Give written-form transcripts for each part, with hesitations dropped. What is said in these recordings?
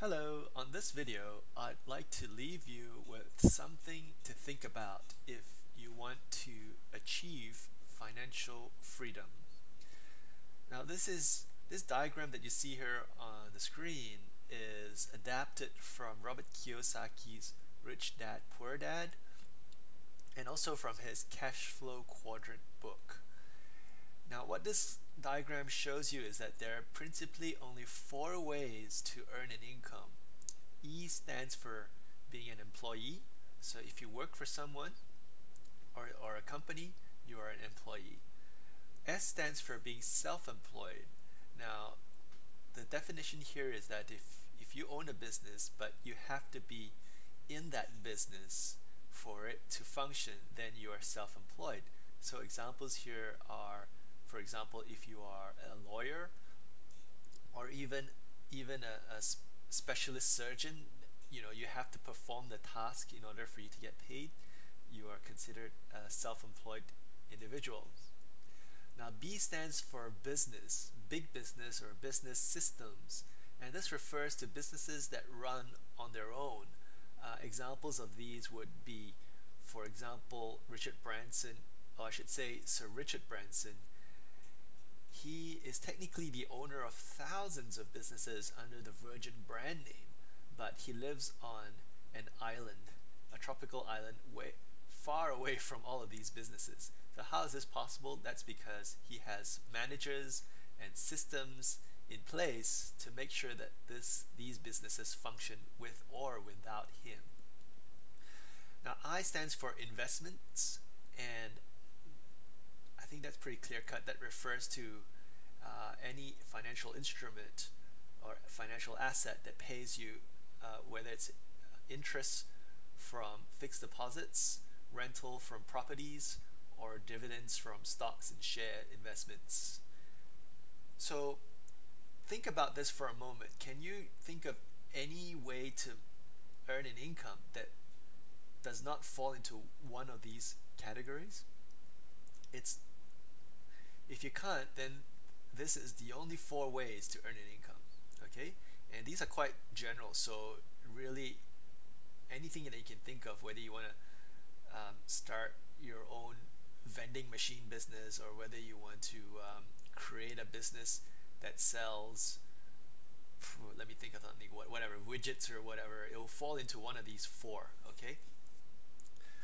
Hello, on this video, I'd like to leave you with something to think about if you want to achieve financial freedom. Now, this diagram that you see here on the screen is adapted from Robert Kiyosaki's Rich Dad, Poor Dad, and also from his Cash Flow Quadrant book. Now, what this diagram shows you is that there are principally only four ways to earn an income. E stands for being an employee. So if you work for someone or a company, you are an employee. S stands for being self-employed. Now, the definition here is that if you own a business, but you have to be in that business for it to function, then you are self-employed. So examples here are, for example, if you are a lawyer or even a specialist surgeon, you have to perform the task in order for you to get paid. You are considered a self-employed individual. Now, B stands for business, big business or business systems, and this refers to businesses that run on their own. Examples of these would be, for example, Richard Branson, or I should say Sir Richard Branson. He is technically the owner of thousands of businesses under the Virgin brand name, but he lives on an island, a tropical island way far away from all of these businesses. So how is this possible? That's because he has managers and systems in place to make sure that these businesses function with or without him. Now, I stands for investments, and I think that's pretty clear cut. That refers to any financial instrument or financial asset that pays you, whether it's interest from fixed deposits, rental from properties, or dividends from stocks and share investments. So think about this for a moment. Can you think of any way to earn an income that does not fall into one of these categories? If you can't, then this is the only four ways to earn an income. Okay, and these are quite general, so really anything that you can think of, whether you want to start your own vending machine business, or whether you want to create a business that sells, let me think of something, whatever, widgets or whatever, it will fall into one of these four. Okay,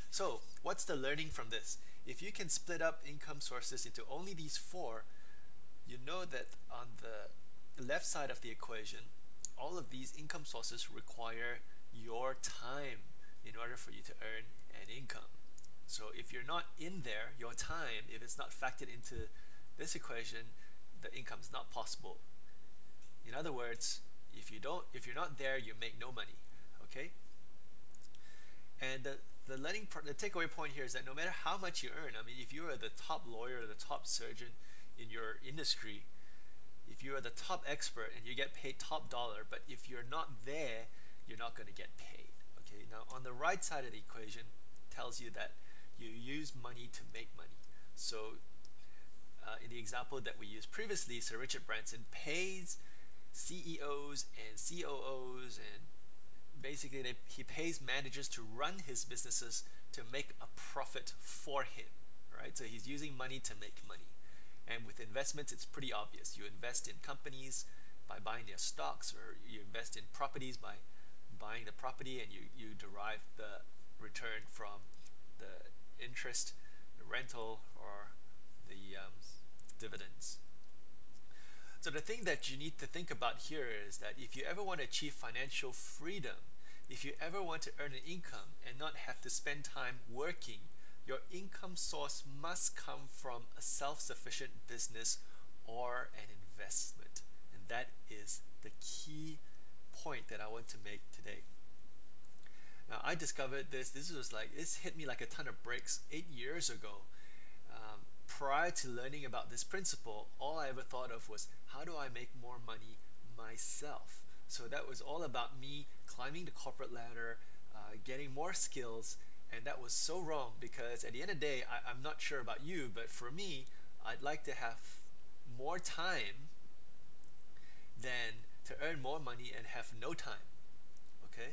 so what's the learning from this? If you can split up income sources into only these four, you know that on the left side of the equation, all of these income sources require your time in order for you to earn an income. So if you're not in there, your time, if it's not factored into this equation, the income is not possible. In other words, if you're not there, you make no money. Okay? And the takeaway point here is that no matter how much you earn, I mean, if you are the top lawyer or the top surgeon in your industry, if you are the top expert and you get paid top dollar, but if you're not there, you're not going to get paid. Okay, now on the right side of the equation tells you that you use money to make money. So in the example that we used previously, Sir Richard Branson pays CEOs and COOs, and basically he pays managers to run his businesses to make a profit for him, right? So he's using money to make money. And with investments, it's pretty obvious. You invest in companies by buying their stocks, or you invest in properties by buying the property, and you derive the return from the interest, the rental, or the dividends. So the thing that you need to think about here is that if you ever want to achieve financial freedom, if you ever want to earn an income and not have to spend time working, your income source must come from a self-sufficient business or an investment. And that is the key point that I want to make today. Now, I discovered this hit me like a ton of bricks 8 years ago. Prior to learning about this principle, all I ever thought of was, how do I make more money myself? So that was all about me climbing the corporate ladder, getting more skills, and that was so wrong, because at the end of the day, I'm not sure about you, but for me, I'd like to have more time than to earn more money and have no time. Okay,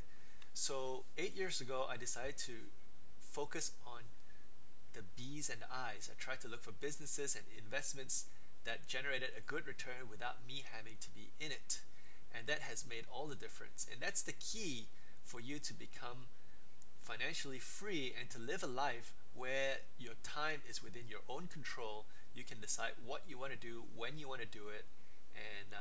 so 8 years ago, I decided to focus on the B's and the I's. I tried to look for businesses and investments that generated a good return without me having to be in it. And that has made all the difference. And that's the key for you to become financially free and to live a life where your time is within your own control. You can decide what you want to do, when you want to do it. And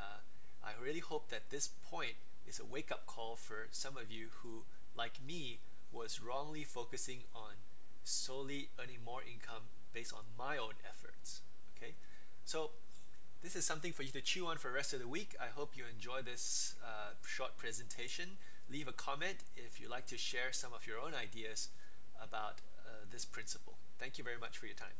I really hope that this point is a wake up call for some of you who, like me, was wrongly focusing on solely earning more income based on my own efforts. Okay, so this is something for you to chew on for the rest of the week. I hope you enjoy this short presentation. Leave a comment if you'd like to share some of your own ideas about this principle. Thank you very much for your time.